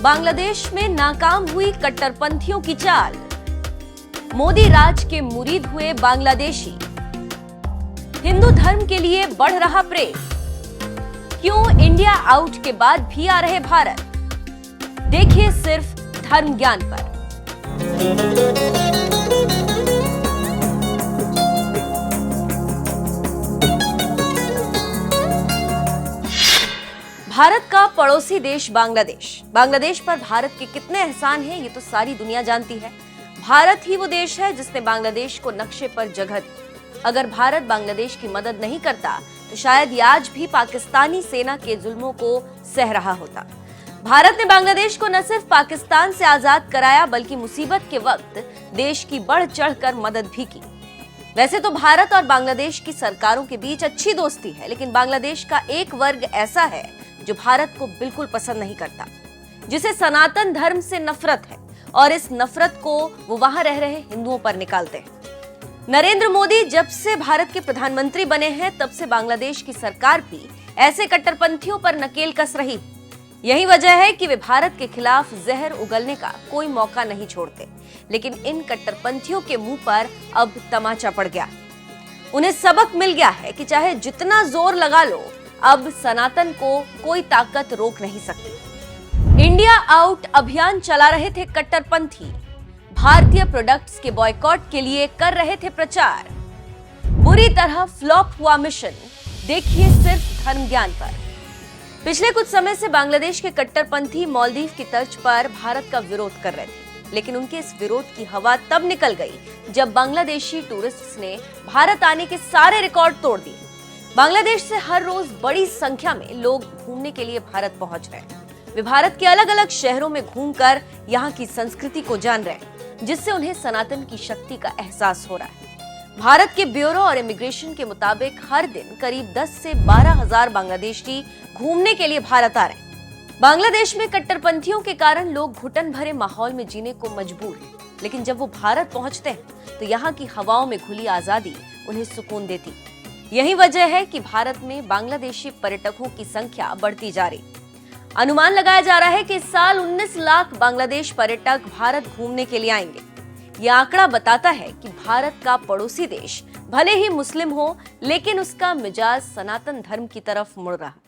बांग्लादेश में नाकाम हुई कट्टरपंथियों की चाल। मोदी राज के मुरीद हुए बांग्लादेशी। हिंदू धर्म के लिए बढ़ रहा प्रेम। क्यों इंडिया आउट के बाद भी आ रहे भारत? देखिए सिर्फ धर्म ज्ञान पर। भारत का पड़ोसी देश बांग्लादेश पर भारत के कितने एहसान हैं ये तो सारी दुनिया जानती है। भारत ही वो देश है जिसने बांग्लादेश को नक्शे पर जगह दी। अगर भारत बांग्लादेश की मदद नहीं करता तो शायद ये आज भी पाकिस्तानी सेना के जुल्मों को सह रहा होता। भारत ने बांग्लादेश को न सिर्फ पाकिस्तान से आजाद कराया बल्कि मुसीबत के वक्त देश की बढ़ चढ़कर मदद भी की। वैसे तो भारत और बांग्लादेश की सरकारों के बीच अच्छी दोस्ती है, लेकिन बांग्लादेश का एक वर्ग ऐसा है जो भारत को बिल्कुल पसंद नहीं करता, जिसे सनातन धर्म से नफरत है और इस नफरत को वो वहां रह रहे हिंदुओं पर निकालते हैं। नरेंद्र मोदी जब से भारत के प्रधानमंत्री बने हैं तब से बांग्लादेश की सरकार भी ऐसे कट्टरपंथियों पर नकेल कस रही। यही वजह है कि वे भारत के खिलाफ जहर उगलने का कोई मौका नहीं छोड़ते। लेकिन इन कट्टरपंथियों के मुंह पर अब तमाचा पड़ गया। उन्हें सबक मिल गया है कि चाहे जितना जोर लगा लो, अब सनातन को कोई ताकत रोक नहीं सकती। इंडिया आउट अभियान चला रहे थे कट्टरपंथी। भारतीय प्रोडक्ट्स के बॉयकॉट के लिए कर रहे थे प्रचार। बुरी तरह फ्लॉप हुआ मिशन। देखिए सिर्फ धर्म ज्ञान पर। पिछले कुछ समय से बांग्लादेश के कट्टरपंथी मालदीव की तर्ज पर भारत का विरोध कर रहे थे, लेकिन उनके इस विरोध की हवा तब निकल गई जब बांग्लादेशी टूरिस्ट्स ने भारत आने के सारे रिकॉर्ड तोड़ दिए। बांग्लादेश से हर रोज बड़ी संख्या में लोग घूमने के लिए भारत पहुंच रहे हैं। वे भारत के अलग अलग शहरों में घूमकर यहाँ की संस्कृति को जान रहे हैं, जिससे उन्हें सनातन की शक्ति का एहसास हो रहा है। भारत के ब्यूरो और इमिग्रेशन के मुताबिक हर दिन करीब 10 से 12 हजार बांग्लादेशी घूमने के लिए भारत आ रहे हैं। बांग्लादेश में कट्टरपंथियों के कारण लोग घुटन भरे माहौल में जीने को मजबूर हैं, लेकिन जब वो भारत पहुंचते हैं तो यहाँ की हवाओं में घुली आजादी उन्हें सुकून देती। यही वजह है कि भारत में बांग्लादेशी पर्यटकों की संख्या बढ़ती जा रही। अनुमान लगाया जा रहा है कि इस साल 19 लाख बांग्लादेश पर्यटक भारत घूमने के लिए आएंगे। यह आंकड़ा बताता है कि भारत का पड़ोसी देश भले ही मुस्लिम हो, लेकिन उसका मिजाज सनातन धर्म की तरफ मुड़ रहा है।